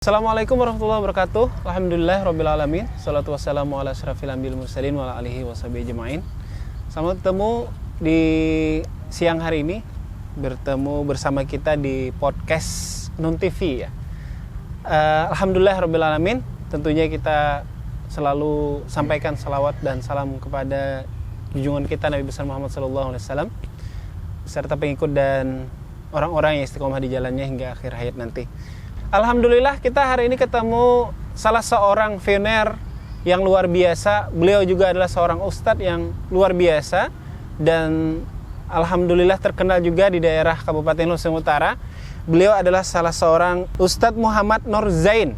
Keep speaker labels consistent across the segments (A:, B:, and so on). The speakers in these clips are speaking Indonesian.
A: Assalamualaikum warahmatullahi wabarakatuh. Alhamdulillah rabbil alamin. Shalatu wassalamu ala asyrafil anbiya'il mursalin wa ala alihi washabihi ajmain. Selamat bertemu di siang hari ini, bertemu bersama kita di podcast Nun TV ya. Alhamdulillah rabbil alamin. Tentunya kita selalu sampaikan salawat dan salam kepada junjungan kita Nabi besar Muhammad sallallahu alaihi wasallam beserta pengikut dan orang-orang yang istiqomah di jalannya hingga akhir hayat nanti. Alhamdulillah kita hari ini ketemu salah seorang pioner yang luar biasa. Beliau juga adalah seorang ustadz yang luar biasa dan alhamdulillah terkenal juga di daerah Kabupaten Sulawesi Utara. Beliau adalah salah seorang Ustadz Muhammad Nur Zain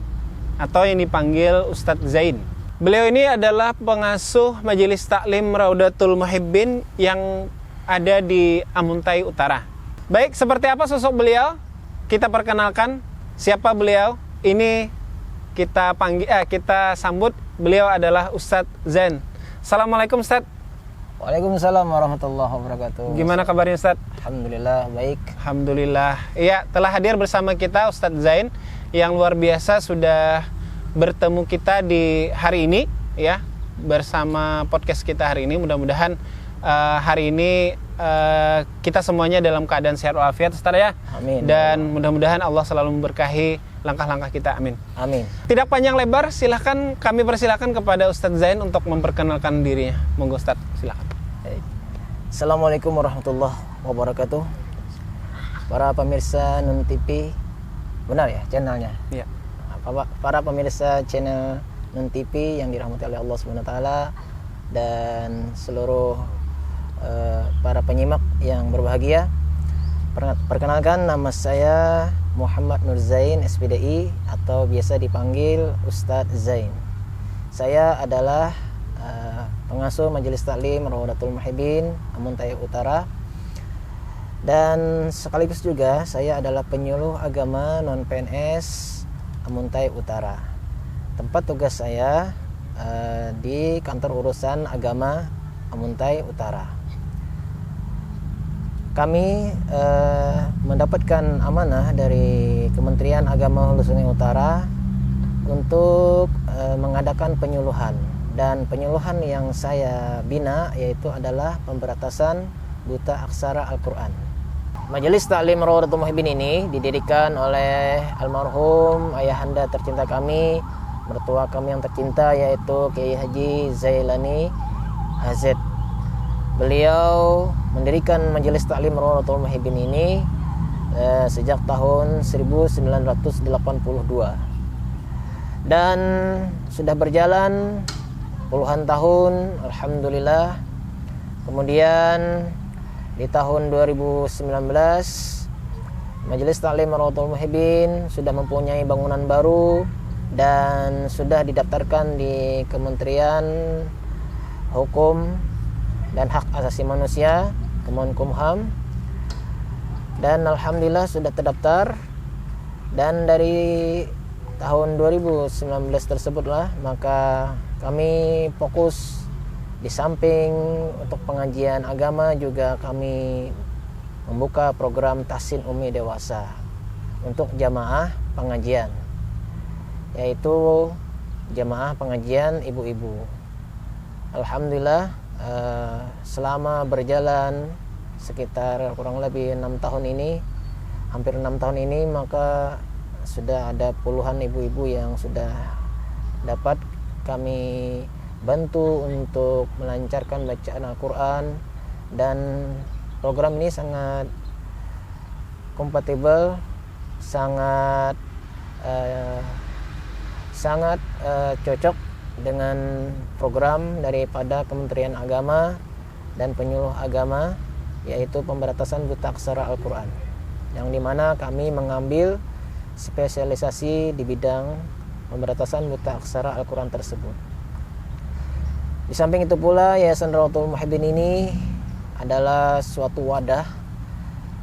A: atau yang dipanggil Ustadz Zain. Beliau ini adalah pengasuh Majelis Taklim Raudatul Muhibbin yang ada di Amuntai Utara. Baik, seperti apa sosok beliau? Kita perkenalkan. Siapa beliau? Ini kita sambut. Beliau adalah Ustadz Zain. Assalamualaikum Ustadz.
B: Waalaikumsalam warahmatullahi wabarakatuh.
A: Gimana kabarnya Ustadz?
B: Alhamdulillah baik.
A: Alhamdulillah. Iya, telah hadir bersama kita Ustadz Zain yang luar biasa sudah bertemu kita di hari ini ya, bersama podcast kita hari ini. Mudah-mudahan hari ini kita semuanya dalam keadaan sehat walafiat Ustaz ya.
B: Amin.
A: Dan mudah-mudahan Allah selalu memberkahi langkah-langkah kita. Amin.
B: Amin.
A: Tidak panjang lebar, kami persilahkan kepada Ustadz Zain untuk memperkenalkan dirinya. Monggo Ustadz, silakan.
B: Assalamualaikum warahmatullahi wabarakatuh. Para pemirsa Nun TV, benar ya channelnya?
A: Iya.
B: Para pemirsa channel Nun TV yang dirahmati oleh Allah Subhanahu wa taala dan seluruh para penyimak yang berbahagia. Perkenalkan, nama saya Muhammad Nur Zain SPDI atau biasa dipanggil Ustadz Zain. Saya adalah pengasuh Majelis Taklim Raudatul Muhibbin Amuntai Utara dan sekaligus juga saya adalah penyuluh agama non PNS Amuntai Utara. Tempat tugas saya di kantor urusan agama Amuntai Utara. Kami mendapatkan amanah dari Kementerian Agama Sulawesi Utara untuk mengadakan penyuluhan, dan penyuluhan yang saya bina yaitu adalah pemberantasan buta aksara Al-Quran. Majelis Taklim Raudatul Muhibbin ini didirikan oleh almarhum ayahanda tercinta kami, mertua kami yang tercinta, yaitu Kiai Haji Zailani AZ. Beliau mendirikan Majelis Taklim Raudatul Muhibbin ini sejak tahun 1982 dan sudah berjalan puluhan tahun, alhamdulillah. Kemudian di tahun 2019 Majelis Taklim Raudatul Muhibbin sudah mempunyai bangunan baru dan sudah didaftarkan di Kementerian Hukum dan Hak Asasi Manusia, Kemenkumham, dan alhamdulillah sudah terdaftar. Dan dari tahun 2019 tersebutlah maka kami fokus di samping untuk pengajian agama juga kami membuka program Tahsin Umi Dewasa untuk jamaah pengajian, yaitu jamaah pengajian ibu-ibu. Alhamdulillah selama berjalan sekitar kurang lebih 6 tahun ini, hampir 6 tahun ini, maka sudah ada puluhan ibu-ibu yang sudah dapat kami bantu untuk melancarkan bacaan Al-Quran, dan program ini sangat kompatibel, sangat cocok dengan program daripada Kementerian Agama dan penyuluh agama, yaitu pemberantasan buta aksara Al-Quran, yang dimana kami mengambil spesialisasi di bidang pemberantasan buta aksara Al-Quran tersebut. Di samping itu pula, Yayasan Raudatul Muhibbin ini adalah suatu wadah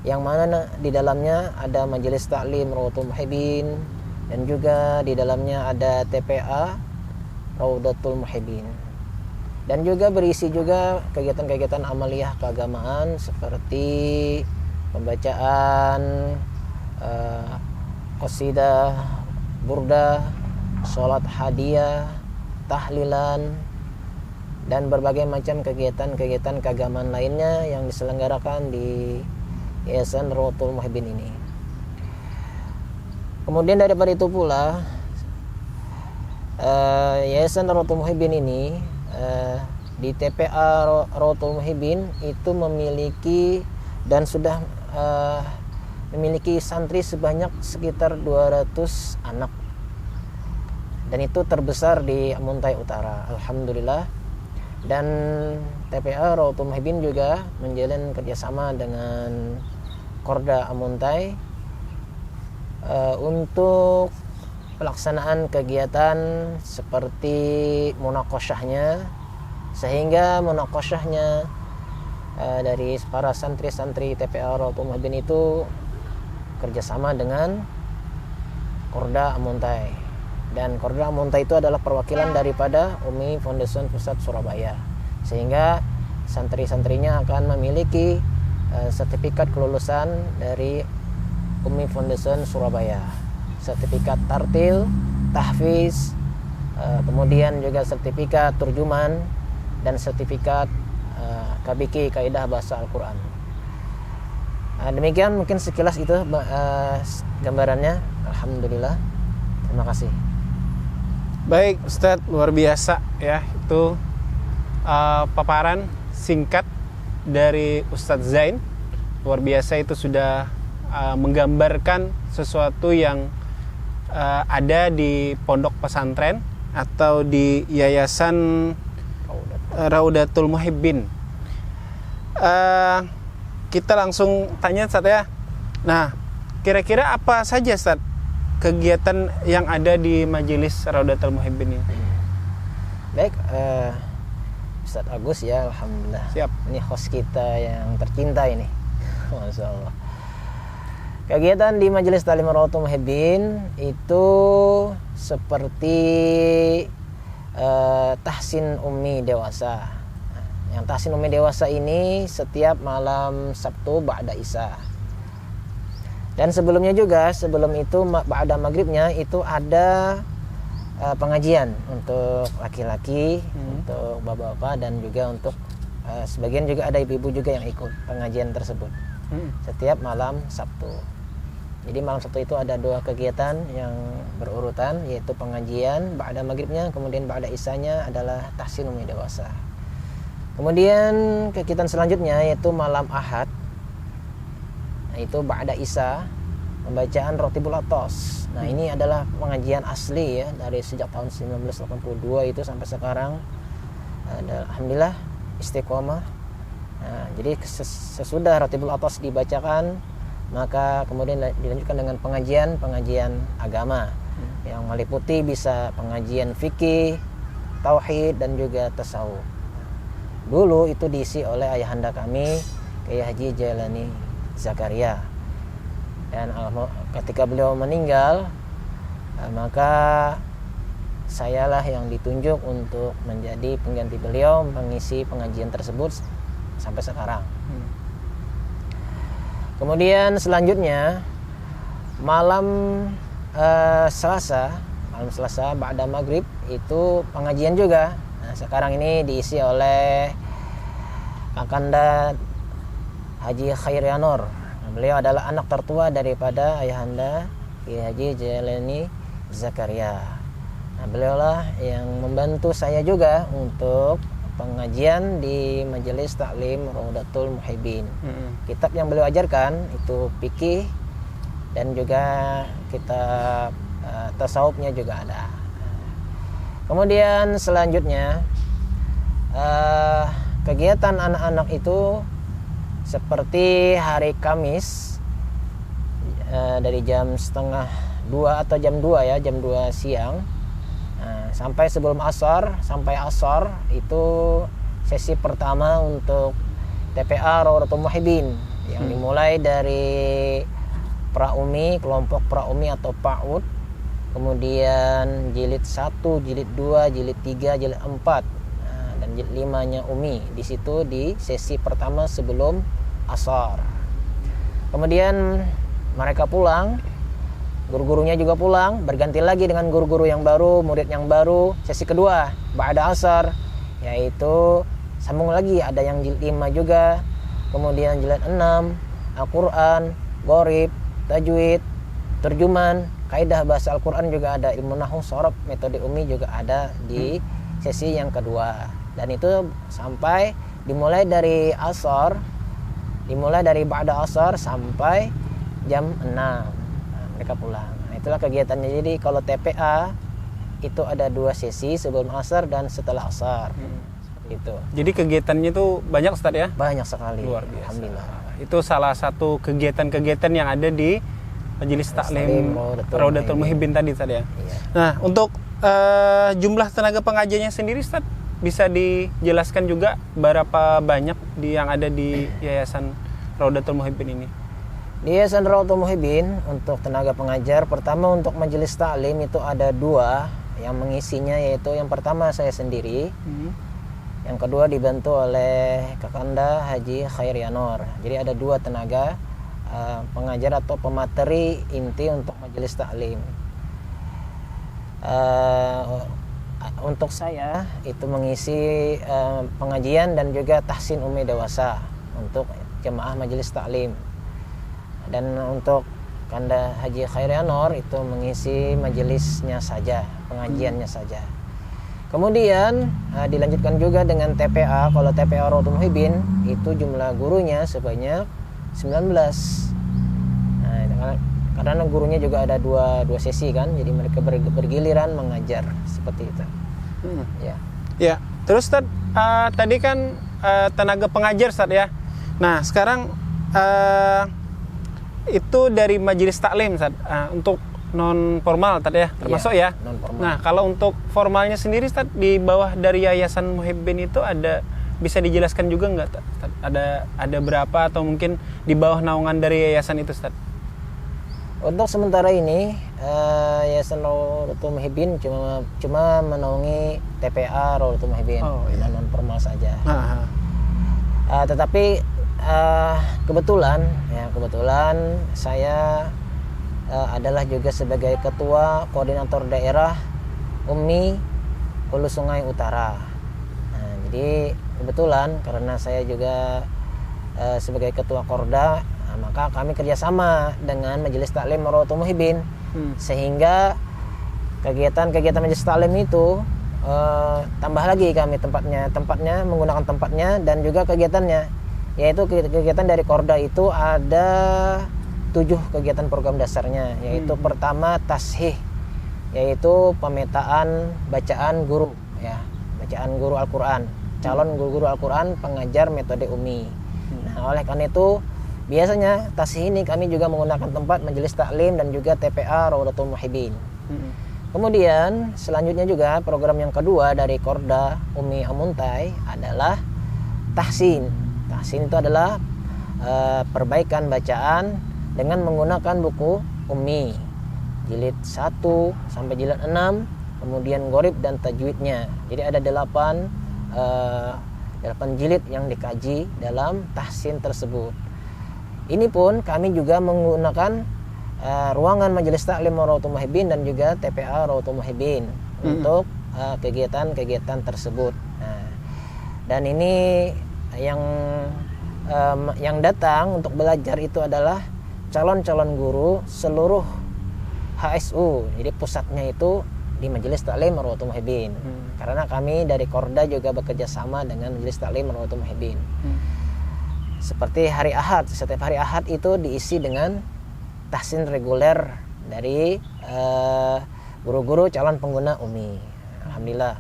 B: yang mana di dalamnya ada Majelis Taklim Raudatul Muhibbin dan juga di dalamnya ada TPA Raudatul Muhibbin, dan juga berisi juga kegiatan-kegiatan amaliyah keagamaan seperti pembacaan qasidah burdah, sholat hadiah, tahlilan, dan berbagai macam kegiatan-kegiatan keagamaan lainnya yang diselenggarakan di Yayasan Rawdatul Muhibbin ini. Kemudian daripada itu pula, Yayasan Rawdatul Muhibbin ini di TPA Rawdatul Muhibbin itu memiliki dan sudah memiliki santri sebanyak sekitar 200 anak, dan itu terbesar di Amuntai Utara, alhamdulillah. Dan TPA Rawdatul Muhibbin juga menjalin kerjasama dengan Korda Amuntai untuk pelaksanaan kegiatan seperti munakosyahnya, sehingga munakosyahnya dari para santri-santri TPA Rawdatul Muhibbin itu kerjasama dengan Korda Amuntai, dan Korda Amuntai itu adalah perwakilan daripada Umi Foundation Pusat Surabaya, sehingga santri-santrinya akan memiliki sertifikat kelulusan dari Umi Foundation Surabaya, sertifikat tartil, tahfiz, kemudian juga sertifikat turjuman dan sertifikat KBK, kaidah bahasa Al-Quran. Demikian mungkin sekilas itu gambarannya. Alhamdulillah, terima kasih.
A: Baik Ustadz, luar biasa ya, itu paparan singkat dari Ustadz Zain. Luar biasa, itu sudah menggambarkan sesuatu yang ada di pondok pesantren atau di Yayasan Rawdatul Muhibbin. Kita langsung tanya Ustadz ya. Nah, kira-kira apa saja Ustadz kegiatan yang ada di Majelis Rawdatul Muhibbin ini?
B: Baik, Ustadz Agus ya, alhamdulillah.
A: Siap.
B: Ini host kita yang tercinta ini. Masya Allah. Kegiatan di Majelis Ta'lim Rawdatul Muhibbin itu seperti tahsin ummi dewasa. Yang tahsin ummi dewasa ini setiap malam Sabtu ba'da Isya. Dan sebelumnya juga, sebelum itu ba'da maghribnya itu ada pengajian untuk laki-laki, untuk bapak-bapak, dan juga untuk sebagian juga ada ibu-ibu juga yang ikut pengajian tersebut setiap malam Sabtu. Jadi malam Sabtu itu ada 2 kegiatan yang berurutan, yaitu pengajian ba'da maghribnya, kemudian ba'da Isyanya adalah tahsin ummi dewasa. Kemudian kegiatan selanjutnya yaitu malam Ahad, itu ba'da Isya, pembacaan Rotibul Atos. Nah, ini adalah pengajian asli ya, dari sejak tahun 1982 itu sampai sekarang. Alhamdulillah istiqomah. Nah, jadi sesudah Rotibul Atos dibacakan, maka kemudian dilanjutkan dengan pengajian agama yang meliputi bisa pengajian fikih, tauhid, dan juga tasawuf. Dulu itu diisi oleh ayahanda kami, Kiai Haji Jailani Zakaria. Dan ketika beliau meninggal, maka sayalah yang ditunjuk untuk menjadi pengganti beliau mengisi pengajian tersebut sampai sekarang. Kemudian selanjutnya malam Selasa ba'da maghrib itu pengajian juga. Nah, sekarang ini diisi oleh Kakanda Haji Khairianur. Nah, beliau adalah anak tertua daripada ayahanda Kiai Haji Jailani Zakaria. Nah, beliaulah yang membantu saya juga untuk pengajian di Majelis Ta'lim Rawdatul Muhibbin. Kitab yang beliau ajarkan itu fikih dan juga kitab tasawufnya juga ada. Kemudian selanjutnya kegiatan anak-anak itu seperti hari Kamis dari jam 1:30 atau jam 2 ya, jam 2 siang sampai sebelum asar, sampai asar itu sesi pertama untuk TPA Rawdatul Muhibbin yang dimulai dari Praumi, kelompok Praumi atau PAUD, kemudian jilid 1, jilid 2, jilid 3, jilid 4, dan jilid 5-nya Umi. Di situ di sesi pertama sebelum asar. Kemudian mereka pulang guru-gurunya juga pulang, berganti lagi dengan guru-guru yang baru, murid yang baru. Sesi kedua ba'da asar, yaitu sambung lagi, ada yang jilid 5 juga, kemudian jilid 6, Al-Quran, Gharib, Tajwid, terjemahan, kaidah bahasa Al-Quran juga ada, ilmu nahwu, shorab, metode umi juga ada di sesi yang kedua. Dan itu sampai dimulai dari ba'da asar sampai jam 6 mereka pulang. Nah, itulah kegiatannya. Jadi kalau TPA itu ada 2 sesi, sebelum asar dan setelah asar. Seperti itu.
A: Jadi kegiatannya itu banyak Ustaz ya?
B: Banyak sekali.
A: Luar biasa.
B: Alhamdulillah.
A: Itu salah satu kegiatan-kegiatan yang ada di Majelis Taklim Raudatul Muhibbin tadi ya.
B: Iya.
A: Nah, untuk jumlah tenaga pengajarnya sendiri Ustaz, bisa dijelaskan juga berapa banyak yang ada di Yayasan Raudatul Muhibbin ini?
B: Di Yayasan Raudatul Muhibbin untuk tenaga pengajar, pertama untuk majelis taklim itu ada 2 yang mengisinya, yaitu yang pertama saya sendiri, yang kedua dibantu oleh Kakanda Haji Khairianor. Jadi ada 2 tenaga pengajar atau pemateri inti untuk majelis taklim. Untuk saya itu mengisi pengajian dan juga tahsin umi dewasa untuk jemaah majelis taklim. Dan untuk Kanda Haji Khairianor itu mengisi majelisnya saja, pengajiannya saja. Kemudian dilanjutkan juga dengan TPA. Kalau TPA Raudatul Muhibbin itu jumlah gurunya sebanyak 19. Nah, karena gurunya juga ada dua sesi kan, jadi mereka bergiliran mengajar seperti itu.
A: Ya. Terus tadi kan tenaga pengajar Ustaz ya. Nah, sekarang itu dari majelis taklim Ustaz, untuk non formal tadi ya, termasuk ya.
B: Non-formal.
A: Nah, kalau untuk formalnya sendiri Ustaz, di bawah dari Yayasan Muhibbin itu ada, bisa dijelaskan juga nggak Ustaz? Ada berapa, atau mungkin di bawah naungan dari yayasan itu Ustaz?
B: Untuk sementara ini Yayasan Raudatul Muhibbin cuma menaungi TPA Raudatul Muhibbin, non formal saja. Tetapi kebetulan saya adalah juga sebagai ketua koordinator daerah UMI Hulu Sungai Utara. Nah, jadi kebetulan karena saya juga sebagai ketua Korda, maka kami kerjasama dengan Majelis Taklim Raudatul Muhibbin, sehingga kegiatan Majelis Taklim itu tambah lagi kami tempatnya menggunakan tempatnya dan juga kegiatannya, yaitu kegiatan dari Korda itu ada 7 kegiatan program dasarnya, yaitu pertama tashih, yaitu pemetaan bacaan guru ya, bacaan guru Al-Quran, calon guru Al-Quran pengajar metode umi. Nah, oleh karena itu biasanya tashih ini kami juga menggunakan tempat Majelis Taklim dan juga TPA Raudatul Muhibbin. Kemudian selanjutnya juga program yang kedua dari Korda Umi Amuntai adalah tahsin. Tahsin itu adalah perbaikan bacaan dengan menggunakan buku Umi jilid 1 sampai jilid 6, kemudian Gharib dan tajwidnya. Jadi ada 8 jilid yang dikaji dalam tahsin tersebut. Ini pun kami juga menggunakan ruangan Majelis Taklim Raudatul Muhibbin dan juga TPA Raudatul Muhibbin untuk kegiatan-kegiatan tersebut. Nah, dan ini yang datang untuk belajar itu adalah calon-calon guru seluruh HSU. Jadi pusatnya itu di Majelis Taklim Raudatul Muhibbin. Karena kami dari Korda juga bekerja sama dengan Majelis Taklim Raudatul Muhibbin. Seperti hari Ahad, setiap hari Ahad itu diisi dengan tahsin reguler dari guru-guru calon pengguna Umi. Alhamdulillah.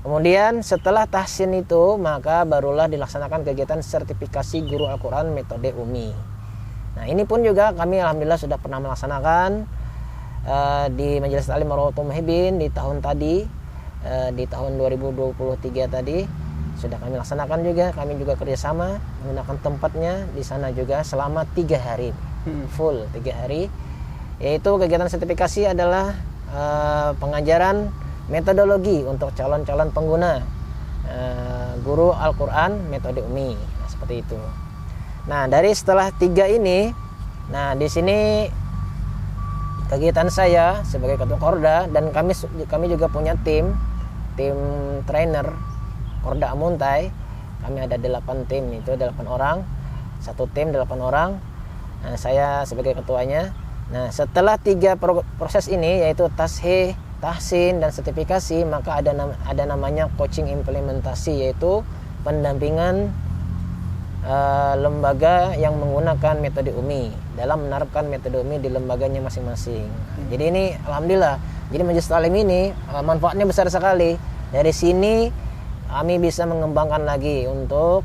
B: Kemudian setelah tahsin itu maka barulah dilaksanakan kegiatan sertifikasi guru Al-Quran metode Umi. Nah, ini pun juga kami alhamdulillah sudah pernah melaksanakan di Majelis Taklim Raudatul Muhibbin di tahun tadi, di tahun 2023 tadi sudah kami laksanakan juga. Kami juga kerjasama menggunakan tempatnya di sana juga selama 3 hari full 3 hari. Yaitu kegiatan sertifikasi adalah pengajaran metodologi untuk calon-calon pengguna guru Al-Quran metode Umi. Nah, seperti itu. Nah, dari setelah 3 ini, nah di sini kegiatan saya sebagai ketua Korda, dan kami juga punya tim trainer Korda Amuntai. Kami ada 8 tim, itu 8 orang, satu tim 8 orang. Nah, saya sebagai ketuanya. Nah, setelah 3 proses ini, yaitu tashih, tahsin, dan sertifikasi, maka ada namanya coaching implementasi, yaitu pendampingan lembaga yang menggunakan metode UMI dalam menerapkan metode UMI di lembaganya masing-masing. Jadi ini alhamdulillah, jadi Majelis Ta'lim ini manfaatnya besar sekali. Dari sini kami bisa mengembangkan lagi untuk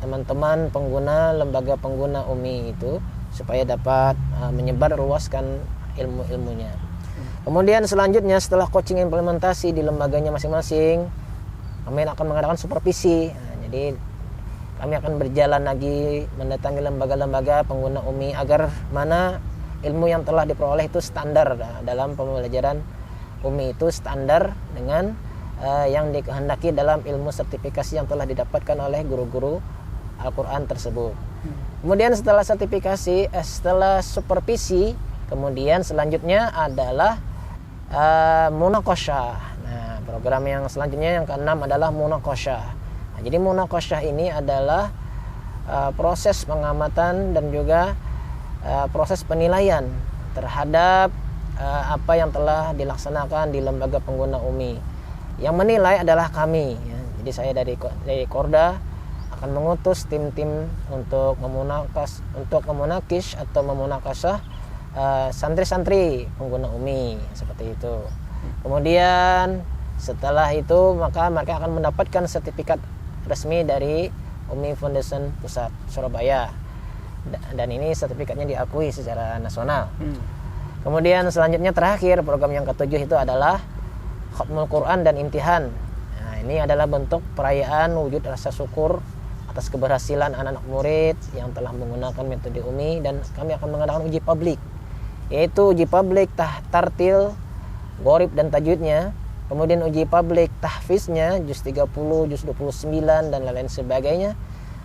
B: teman-teman pengguna, lembaga pengguna UMI itu, supaya dapat menyebar luaskan ilmu-ilmunya. Kemudian selanjutnya, setelah coaching implementasi di lembaganya masing-masing, kami akan mengadakan supervisi. Jadi kami akan berjalan lagi mendatangi lembaga-lembaga pengguna UMI agar mana ilmu yang telah diperoleh itu standar dalam pembelajaran UMI, itu standar dengan yang dikehendaki dalam ilmu sertifikasi yang telah didapatkan oleh guru-guru Al-Quran tersebut. Kemudian setelah sertifikasi, setelah supervisi, kemudian selanjutnya adalah munaqasyah. Nah, program yang selanjutnya yang ke-6 adalah munaqasyah. Nah, jadi munaqasyah ini adalah proses pengamatan dan juga proses penilaian terhadap apa yang telah dilaksanakan di lembaga pengguna UMI. Yang menilai adalah kami, ya. Jadi saya dari Korda akan mengutus tim-tim untuk memunakish atau memunakasah santri-santri pengguna UMI, seperti itu. Kemudian setelah itu maka mereka akan mendapatkan sertifikat resmi dari UMI Foundation Pusat Surabaya, dan ini sertifikatnya diakui secara nasional. Kemudian selanjutnya terakhir, program yang ke-7 itu adalah Khatmul Quran dan Imtihan. Nah, ini adalah bentuk perayaan wujud rasa syukur atas keberhasilan anak-anak murid yang telah menggunakan metode UMI, dan kami akan mengadakan uji publik, yaitu uji publik tartil, gharib dan tajwidnya, kemudian uji publik tahfiznya, juz 30, juz 29 dan lain-lain sebagainya,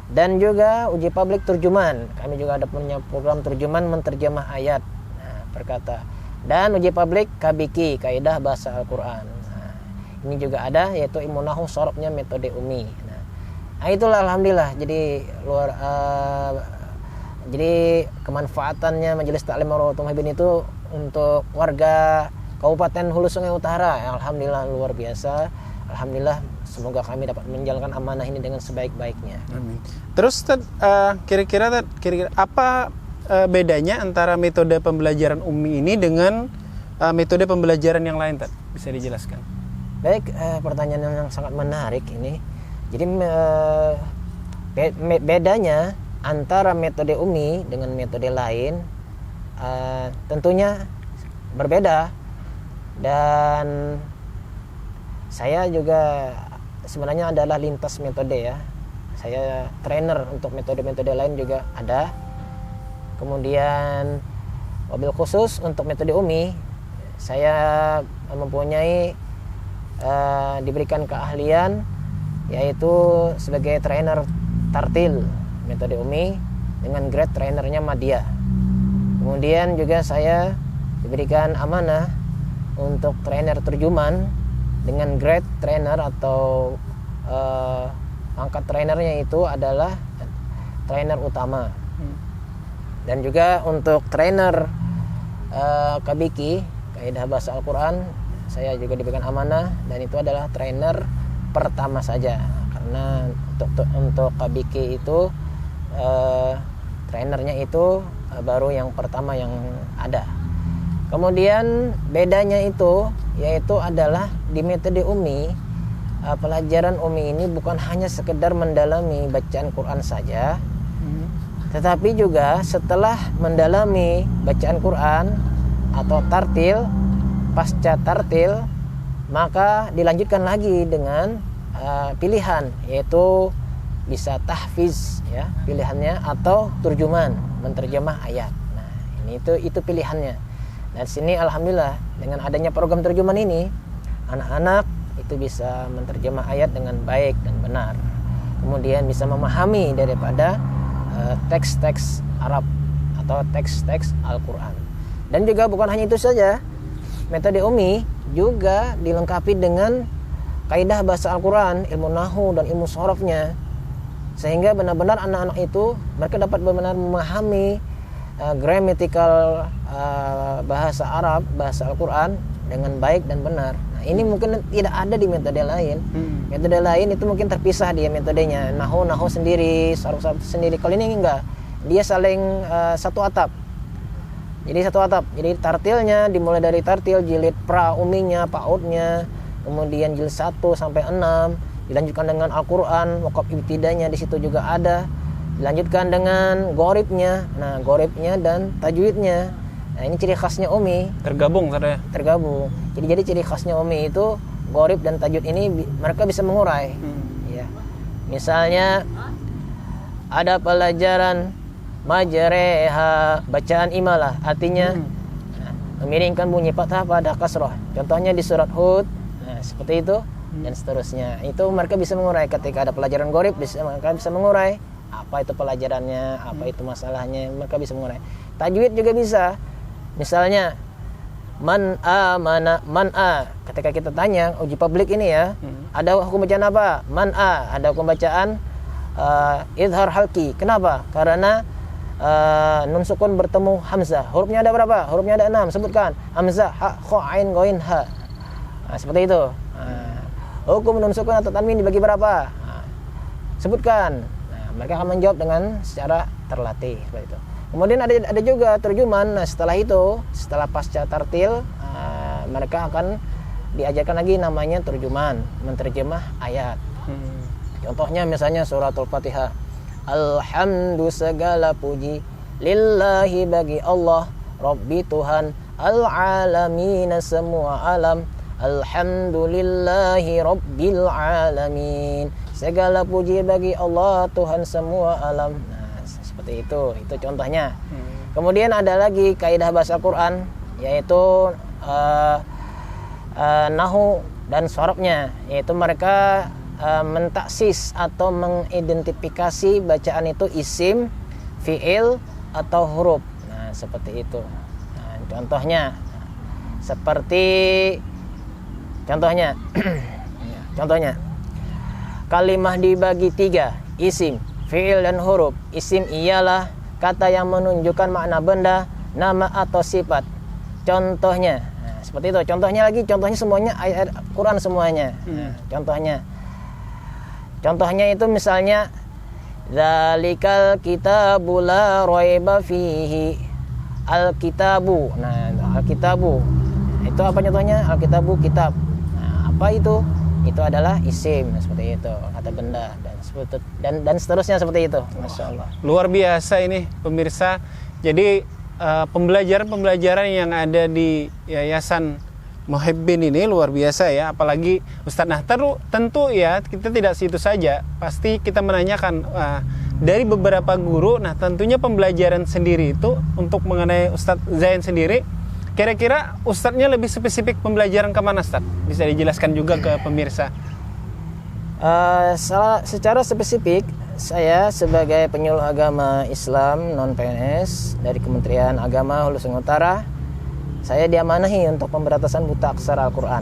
B: dan juga uji publik terjemahan. Kami juga ada punya program terjemahan menterjemah ayat per kata, dan uji publik KBQ, kaidah bahasa Al-Quran. Nah, ini juga ada, yaitu ilmu nahwu sorobnya metode UMI. Nah, itulah alhamdulillah. Jadi kemanfaatannya Majelis Ta'lim Marwatul Muhibbin itu untuk warga Kabupaten Hulu Sungai Utara, alhamdulillah luar biasa. Alhamdulillah, semoga kami dapat menjalankan amanah ini dengan sebaik-baiknya.
A: Amin. Terus kira-kira apa bedanya antara metode pembelajaran UMI ini dengan metode pembelajaran yang lain, Tad? Bisa dijelaskan?
B: Baik, pertanyaan yang sangat menarik ini. Jadi bedanya antara metode UMI dengan metode lain tentunya berbeda, dan saya juga sebenarnya adalah lintas metode, ya. Saya trainer untuk metode-metode lain juga ada. Kemudian wabil khusus untuk metode UMI, saya mempunyai diberikan keahlian, yaitu sebagai trainer tartil metode UMI dengan grade trainernya Madya. Kemudian juga saya diberikan amanah untuk trainer terjemahan dengan grade trainer atau pangkat trainernya itu adalah trainer utama. Dan juga untuk trainer KBQ, kaidah bahasa Al-Quran, saya juga diberikan amanah, dan itu adalah trainer pertama saja, karena untuk KBQ itu trainernya itu baru yang pertama yang ada. Kemudian bedanya itu yaitu adalah di metode UMI, pelajaran UMI ini bukan hanya sekedar mendalami bacaan Quran saja, tetapi juga setelah mendalami bacaan Quran atau tartil, pasca tartil, maka dilanjutkan lagi dengan pilihan, yaitu bisa tahfiz, ya, pilihannya, atau turjuman, menterjemah ayat. Nah, ini itu pilihannya. Dan sini alhamdulillah dengan adanya program terjemahan ini, anak-anak itu bisa menterjemah ayat dengan baik dan benar. Kemudian bisa memahami daripada teks-teks Arab atau teks-teks Al-Quran. Dan juga bukan hanya itu saja, metode Umi juga dilengkapi dengan kaidah bahasa Al-Quran, ilmu nahu dan ilmu sorofnya, sehingga benar-benar anak-anak itu mereka dapat benar-benar memahami grammatical bahasa Arab, bahasa Al-Quran dengan baik dan benar. Nah, ini mungkin tidak ada di metode lain. Metode lain itu mungkin terpisah dia metodenya, nahu sendiri, sorof sendiri. Kalau ini enggak, dia saling satu atap. Jadi satu atap. Jadi tartilnya dimulai dari tartil jilid pra uminya, pautnya, kemudian jilid 1 sampai 6, dilanjutkan dengan Al-Qur'an, waqaf ibtidanya di situ juga ada. Dilanjutkan dengan goribnya. Nah, goribnya dan tajwidnya. Nah, ini ciri khasnya Umi.
A: Tergabung katanya.
B: Tergabung. Jadi ciri khasnya Umi itu gorib dan tajwid ini mereka bisa mengurai. Ya. Misalnya ada pelajaran majreha, bacaan imalah, artinya memiringkan bunyi fathah pada kasrah. Contohnya di surat Hud, nah, seperti itu dan seterusnya. Itu mereka bisa mengurai ketika ada pelajaran gorib, mereka bisa mengurai apa itu pelajarannya, apa itu masalahnya, mereka bisa mengurai. Tajwid juga bisa. Misalnya man a, ketika kita tanya uji publik ini ya, ada hukum bacaan apa? Man a, ada hukum bacaan idhar halki. Kenapa? Karena nun sukun bertemu hamzah. Hurufnya ada berapa? Hurufnya ada 6. Sebutkan. Hamzah, ha, kha, ain, ghain, ha. Nah, seperti itu. Hukum nun sukun atau tanwin dibagi berapa? Sebutkan. Nah, mereka akan menjawab dengan secara terlatih seperti itu. Kemudian ada juga terjemahan. Nah, setelah itu, setelah pasca tartil, mereka akan diajarkan lagi namanya terjemahan, menterjemah ayat. Contohnya misalnya suratul Fatihah. Alhamdu segala puji lillahi bagi Allah, Rabbi Tuhan al-alamin semua alam. Alhamdulillahi rabbil alamin. Segala puji bagi Allah Tuhan semua alam. Nah, seperti itu contohnya. Kemudian ada lagi kaidah bahasa Quran, yaitu nahu dan sorobnya, yaitu mereka mentaksis atau mengidentifikasi bacaan itu isim, fiil atau huruf. Nah, seperti itu. Nah, contohnya kalimah dibagi 3, isim, fiil dan huruf. Isim ialah kata yang menunjukkan makna benda, nama atau sifat. Contohnya, nah, seperti itu. Contohnya semuanya ayat Quran semuanya. Nah, Contohnya itu misalnya Dzalikal kitabu la raiba fihi. Al-kitabu. Nah, al-kitabu. Itu apa contohnya? Al-kitabu kitab. Nah, apa itu? Itu adalah isim, seperti itu, kata benda dan seterusnya seperti itu. Masya Allah.
A: Luar biasa ini pemirsa. Jadi pembelajaran yang ada di Yayasan Muhibbin ini luar biasa ya, apalagi Ustadz. Nah, tentu ya kita tidak situ saja, pasti kita menanyakan dari beberapa guru. Nah, tentunya pembelajaran sendiri itu untuk mengenai Ustadz Zain sendiri, kira-kira Ustadznya lebih spesifik pembelajaran kemana, Ustadz? Bisa dijelaskan juga ke pemirsa.
B: Secara spesifik, saya sebagai penyuluh agama Islam non PNS dari Kementerian Agama Hulu Sungai Utara, saya diamanahi untuk pemberantasan buta aksara Al-Quran.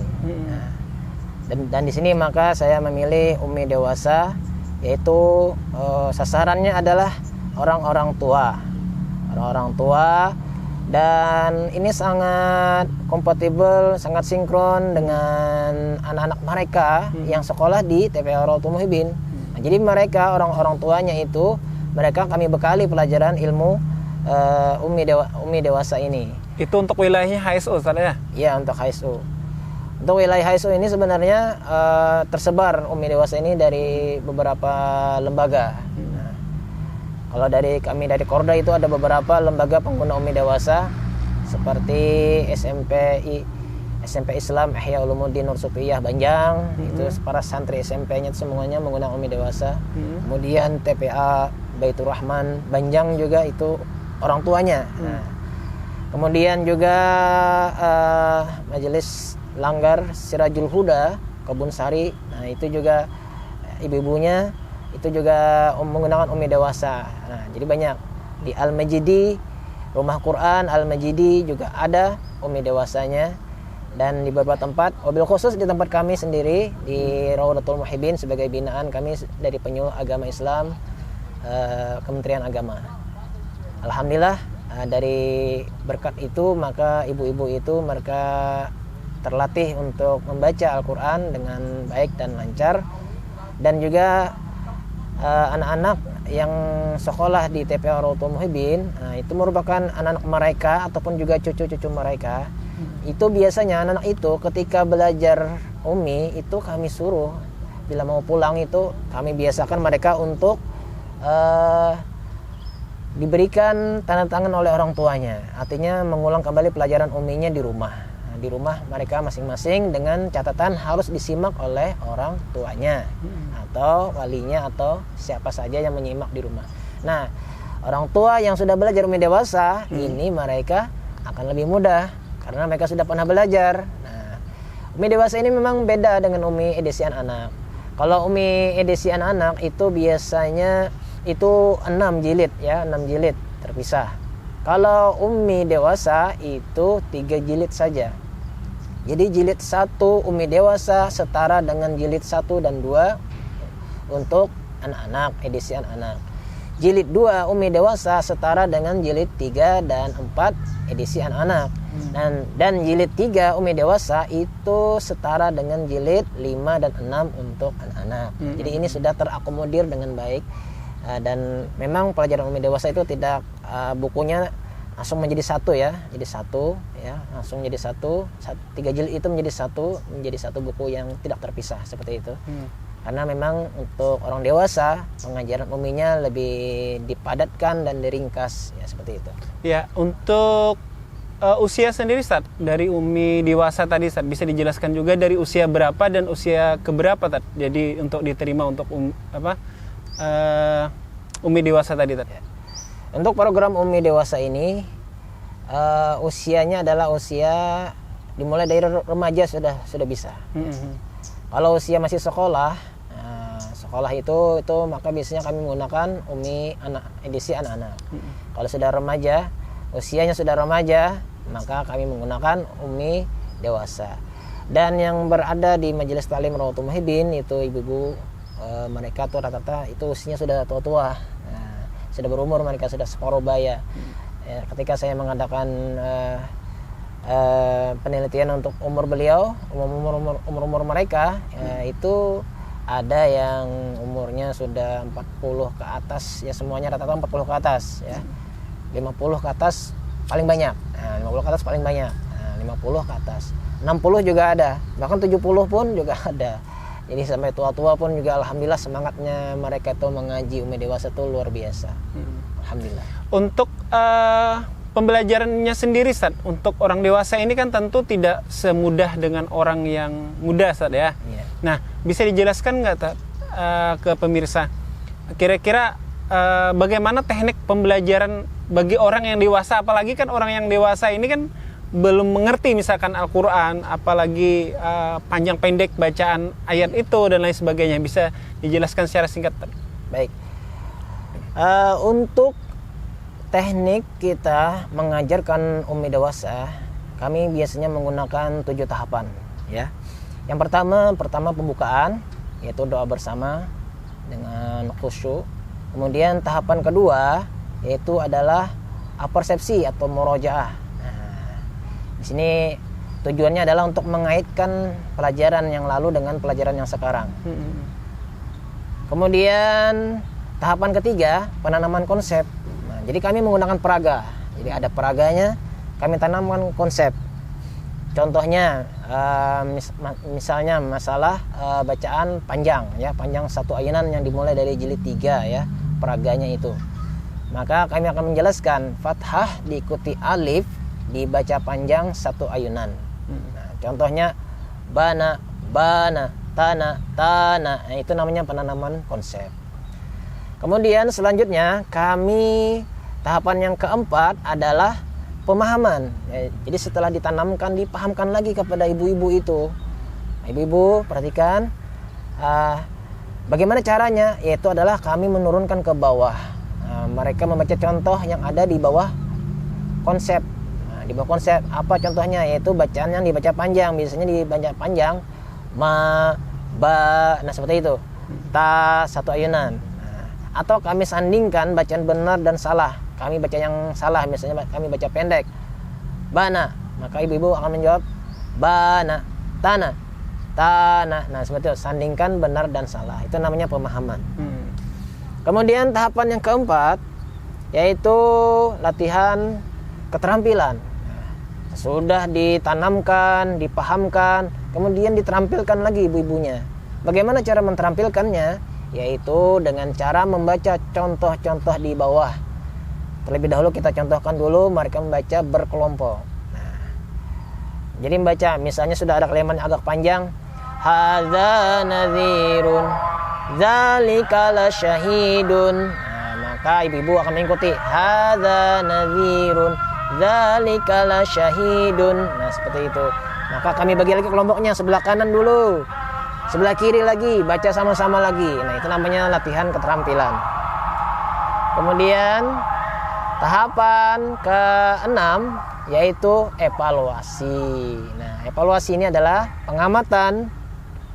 B: Dan di sini maka saya memilih Umi Dewasa, yaitu sasarannya adalah orang-orang tua, dan ini sangat kompatibel, sangat sinkron dengan anak-anak mereka yang sekolah di TPA Rawdatul Muhibbin. Nah, jadi mereka orang-orang tuanya itu mereka kami bekali pelajaran ilmu Umi Dewasa ini.
A: Itu untuk wilayahnya HSU, Ustaz ya?
B: Iya, untuk HSU. Untuk wilayah HSU ini sebenarnya tersebar Umi Dewasa ini dari beberapa lembaga. Nah, kalau kami dari Korda itu ada beberapa lembaga pengguna Umi Dewasa seperti SMP Islam Ihya Ulumuddin Nur Supiyah Banjang, itu para santri SMP-nya semuanya menggunakan Umi Dewasa. Kemudian TPA Baitur Rahman Banjang juga itu orang tuanya. Nah, kemudian juga Majelis Langgar Sirajul Huda Kebun Sari, nah itu juga ibu-ibunya itu juga menggunakan Umi Dewasa. Nah, jadi banyak di Al-Majidi Rumah Quran Al-Majidi juga ada umi dewasanya, dan di beberapa tempat, wabil khusus di tempat kami sendiri di Raudatul Muhibbin sebagai binaan kami dari Penyuluh Agama Islam Kementerian Agama. Alhamdulillah dari berkat itu maka ibu-ibu itu mereka terlatih untuk membaca Al-Quran dengan baik dan lancar, dan juga anak-anak yang sekolah di TPA Raudatul Muhibbin itu merupakan anak-anak mereka ataupun juga cucu-cucu mereka. Itu biasanya anak-anak itu ketika belajar umi itu kami suruh bila mau pulang itu kami biasakan mereka untuk diberikan tanda tangan oleh orang tuanya, artinya mengulang kembali pelajaran uminya di rumah. Di rumah mereka masing-masing dengan catatan harus disimak oleh orang tuanya atau walinya atau siapa saja yang menyimak di rumah. Nah, orang tua yang sudah belajar umi dewasa ini mereka akan lebih mudah karena mereka sudah pernah belajar. Nah, umi dewasa ini memang beda dengan umi edisi anak-anak. Kalau umi edisi anak-anak itu biasanya itu 6 jilid ya, 6 jilid terpisah. Kalau umi dewasa itu 3 jilid saja. Jadi jilid 1 umi dewasa setara dengan jilid 1 dan 2 untuk anak-anak, edisi anak-anak. Jilid 2 umi dewasa setara dengan jilid 3 dan 4 edisi anak-anak. Dan jilid 3 umi dewasa itu setara dengan jilid 5 dan 6 untuk anak-anak. Jadi ini sudah terakomodir dengan baik. Dan memang pelajaran umi dewasa itu tidak bukunya langsung menjadi satu ya, jadi satu ya, langsung menjadi satu, 3 jilid itu menjadi satu buku yang tidak terpisah seperti itu. Karena memang untuk orang dewasa pengajaran uminya lebih dipadatkan dan diringkas ya, seperti itu.
A: Ya, untuk usia sendiri Ustaz, dari umi dewasa tadi Ustaz, bisa dijelaskan juga dari usia berapa dan usia keberapa Ustaz? Jadi untuk diterima untuk umi dewasa tadi Ustaz.
B: Ya. Untuk program umi dewasa ini usianya adalah usia dimulai dari remaja sudah bisa. Kalau usia masih sekolah itu maka biasanya kami menggunakan umi edisi anak-anak. Kalau sudah remaja, usianya sudah remaja, maka kami menggunakan umi dewasa. Dan yang berada di Majelis Ta'lim Raudatul Muhibbin itu ibu-ibu, mereka tuh rata-rata itu usianya sudah tua-tua, sudah berumur, mereka sudah separuh baya. Ketika saya mengadakan penelitian untuk umur beliau, umur mereka, itu ada yang umurnya sudah 40 ke atas ya, semuanya rata-rata 40 ke atas ya. 50 ke atas paling banyak. 50 ke atas paling banyak. 50 ke atas. 60 juga ada. Bahkan 70 pun juga ada. Jadi sampai tua-tua pun juga alhamdulillah semangatnya mereka itu mengaji umi dewasa itu luar biasa. Alhamdulillah. Untuk
A: pembelajarannya sendiri Ustaz, untuk orang dewasa ini kan tentu tidak semudah dengan orang yang muda Ustaz ya.
B: Iya.
A: Nah, bisa dijelaskan nggak ke pemirsa kira-kira bagaimana teknik pembelajaran bagi orang yang dewasa, apalagi kan orang yang dewasa ini kan belum mengerti misalkan Al-Quran, apalagi panjang pendek bacaan ayat itu dan lain sebagainya. Bisa dijelaskan secara singkat?
B: Baik. Untuk teknik kita mengajarkan umi dewasa, kami biasanya menggunakan 7 tahapan ya. Yang pertama pembukaan, yaitu doa bersama dengan khusyuk. Kemudian tahapan kedua yaitu adalah persepsi atau murojaah. Di sini tujuannya adalah untuk mengaitkan pelajaran yang lalu dengan pelajaran yang sekarang. Kemudian tahapan ketiga penanaman konsep. Jadi kami menggunakan peraga. Jadi ada peraganya, kami tanamkan konsep. Contohnya misalnya masalah bacaan panjang ya, panjang satu ayunan yang dimulai dari jilid 3 ya, peraganya itu. Maka kami akan menjelaskan fathah diikuti alif dibaca panjang satu ayunan. Nah, contohnya bana, tana. Nah, itu namanya penanaman konsep. Kemudian selanjutnya kami tahapan yang keempat adalah pemahaman. Jadi setelah ditanamkan, dipahamkan lagi kepada ibu-ibu itu. Ibu-ibu perhatikan bagaimana caranya, yaitu adalah kami menurunkan ke bawah. Mereka membaca contoh yang ada di bawah konsep. Nah, di bawah konsep apa contohnya, yaitu bacaan yang dibaca panjang. Biasanya dibaca panjang ma, ba, nah seperti itu. Ta, satu ayunan. Nah, atau kami sandingkan bacaan benar dan salah. Kami baca yang salah, misalnya kami baca pendek. Bana, maka ibu-ibu akan menjawab bana, tanah, tanah. Nah seperti itu, sandingkan benar dan salah. Itu namanya pemahaman. Kemudian tahapan yang keempat yaitu latihan keterampilan. Sudah ditanamkan, dipahamkan, kemudian diterampilkan lagi ibu-ibunya. Bagaimana cara menterampilkannya? Yaitu dengan cara membaca contoh-contoh di bawah. Terlebih dahulu kita contohkan dulu mereka membaca berkelompok. Nah, jadi membaca, misalnya sudah ada kalimat yang agak panjang, hadza nadhirun, dzalika lasyahidun. Nah, maka ibu-ibu akan mengikuti hadza nadhirun, dzalika lasyahidun. Nah, seperti itu. Maka kami bagi lagi kelompoknya, sebelah kanan dulu, sebelah kiri lagi, baca sama-sama lagi. Nah, itu namanya latihan keterampilan. Kemudian tahapan ke-6 yaitu evaluasi. Nah, evaluasi ini adalah pengamatan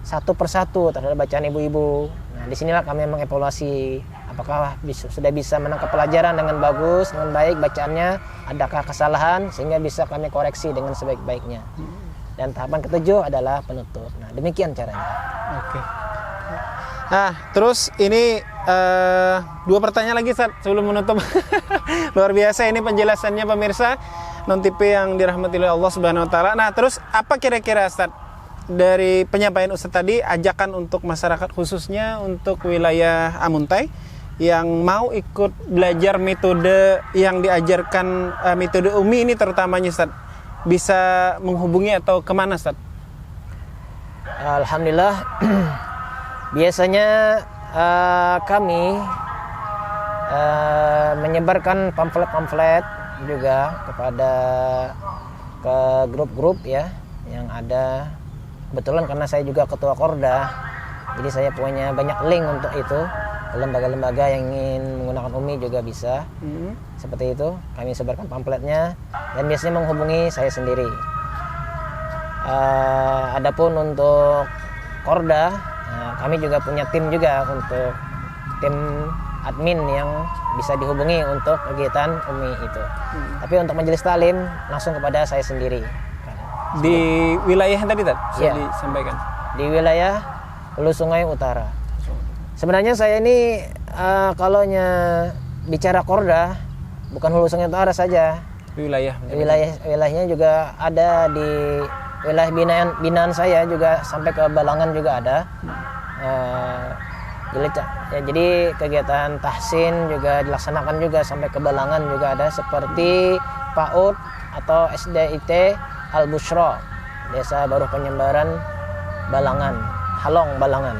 B: satu persatu terhadap bacaan ibu-ibu. Nah, disinilah kami mengevaluasi apakah sudah bisa menangkap pelajaran dengan bagus, dengan baik bacaannya, adakah kesalahan, sehingga bisa kami koreksi dengan sebaik-baiknya. Dan tahapan ke-7 adalah penutup. Nah, demikian caranya.
A: Oke. Nah, terus ini 2 pertanyaan lagi Ustaz sebelum menutup. Luar biasa ini penjelasannya pemirsa Non TV yang dirahmati oleh Allah Subhanahu wa taala. Nah, terus apa kira-kira Ustaz dari penyampaian Ustaz tadi, ajakan untuk masyarakat khususnya untuk wilayah Amuntai yang mau ikut belajar metode yang diajarkan, metode Umi ini terutamanya Ustaz, bisa menghubungi atau kemana Ustaz?
B: Alhamdulillah. Biasanya kami menyebarkan pamflet-pamflet juga kepada ke grup-grup ya yang ada. Kebetulan karena saya juga ketua Korda, jadi saya punya banyak link untuk itu. Lembaga-lembaga yang ingin menggunakan Umi juga bisa. Seperti itu, kami sebarkan pamfletnya dan biasanya menghubungi saya sendiri. Adapun untuk Korda, kami juga punya tim juga untuk tim admin yang bisa dihubungi untuk kegiatan Umi itu. Tapi untuk majelis taklim langsung kepada saya sendiri.
A: Di wilayah tadi sudah disampaikan. Di
B: wilayah Hulu Sungai Utara. Sebenarnya saya ini kalaunya bicara Korda bukan Hulu Sungai Utara saja. Wilayahnya juga ada di wilayah binaan saya juga, sampai ke Balangan juga ada. Jadi kegiatan tahsin juga dilaksanakan juga sampai ke Balangan juga ada, seperti PAUD atau SDIT Al-Bushra, Desa Baru Penyembaran Balangan, Halong Balangan.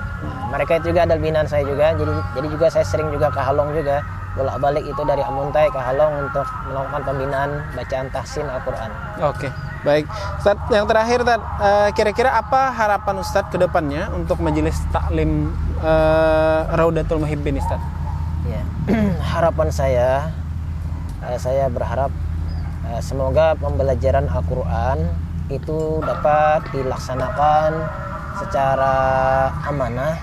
B: Mereka itu juga ada binaan saya juga, jadi juga saya sering juga ke Halong juga, bolak-balik itu dari Amuntai ke Halong untuk melakukan pembinaan bacaan tahsin Al-Quran.
A: Oke, baik. Ustaz, yang terakhir Ustaz, kira-kira apa harapan Ustaz ke depannya untuk majelis taklim Raudatul Muhibbin Ustaz?
B: Ya. Harapan saya berharap semoga pembelajaran Al-Quran itu dapat dilaksanakan secara amanah,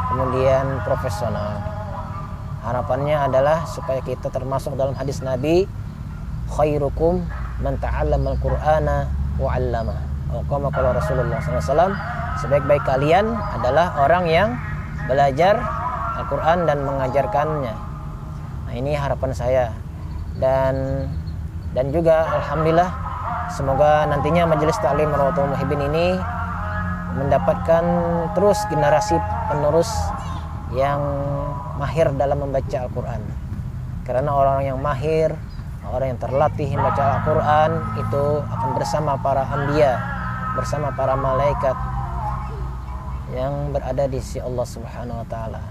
B: kemudian profesional. Harapannya adalah supaya kita termasuk dalam hadis Nabi, khairukum man ta'allama al-Qur'ana wa 'allama. Kama qala Rasulullah SAW, sebaik-baik kalian adalah orang yang belajar Al-Quran dan mengajarkannya. Nah, ini harapan saya. Dan juga alhamdulillah semoga nantinya majelis taklim Raudatul Muhibbin ini mendapatkan terus generasi penerus yang mahir dalam membaca Al-Quran. Karena orang yang mahir, orang yang terlatih membaca Al-Quran itu akan bersama para anbiya, bersama para malaikat yang berada di sisi Allah Subhanahu wa taala.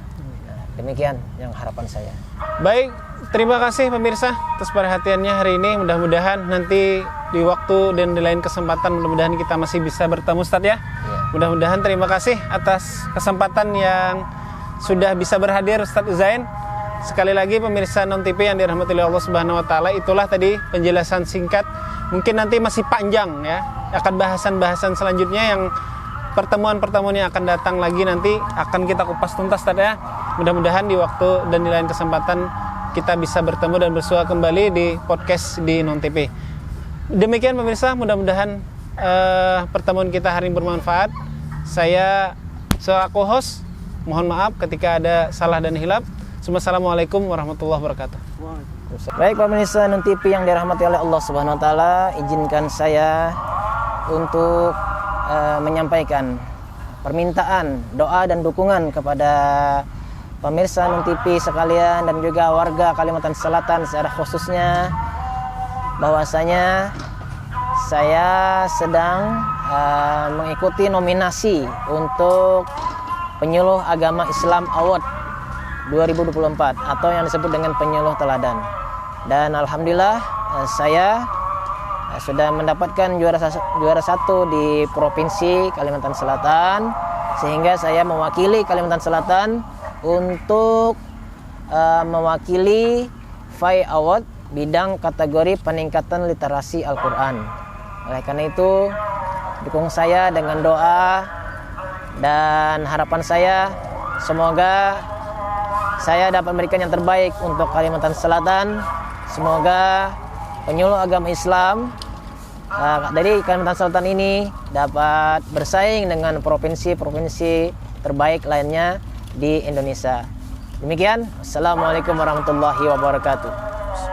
B: Nah, demikian yang harapan saya.
A: Baik, terima kasih pemirsa atas perhatiannya hari ini. Mudah-mudahan nanti di waktu dan di lain kesempatan mudah-mudahan kita masih bisa bertemu Ustaz ya. Mudah-mudahan terima kasih atas kesempatan yang sudah bisa berhadir Ustaz Zain. sekali lagi pemirsa Non TV yang dirahmati oleh Allah Subhanahu wa taala, itulah tadi penjelasan singkat. Mungkin nanti masih panjang ya. Akan bahasan-bahasan selanjutnya yang pertemuan-pertemuan yang akan datang lagi nanti akan kita kupas tuntas tadi ya. Mudah-mudahan di waktu dan di lain kesempatan kita bisa bertemu dan bersua kembali di podcast di Non TV. Demikian pemirsa, mudah-mudahan pertemuan kita hari ini bermanfaat. Saya selaku host, mohon maaf ketika ada salah dan hilaf. Assalamualaikum warahmatullahi wabarakatuh.
B: Baik pemirsa Non TV yang dirahmati oleh Allah Subhanahu wa taala, izinkan saya untuk menyampaikan permintaan doa dan dukungan kepada pemirsa Non TV sekalian dan juga warga Kalimantan Selatan secara khususnya, bahwasanya saya sedang mengikuti nominasi untuk Penyuluh Agama Islam Award 2024 atau yang disebut dengan penyuluh teladan. Dan alhamdulillah saya sudah mendapatkan juara satu di Provinsi Kalimantan Selatan, sehingga saya mewakili Kalimantan Selatan untuk mewakili FAI Award bidang kategori peningkatan literasi Al-Quran. Oleh karena itu, dukung saya dengan doa dan harapan saya semoga saya dapat memberikan yang terbaik untuk Kalimantan Selatan. Semoga penyuluh agama Islam dari Kalimantan Selatan ini dapat bersaing dengan provinsi-provinsi terbaik lainnya di Indonesia. Demikian, Assalamualaikum warahmatullahi wabarakatuh.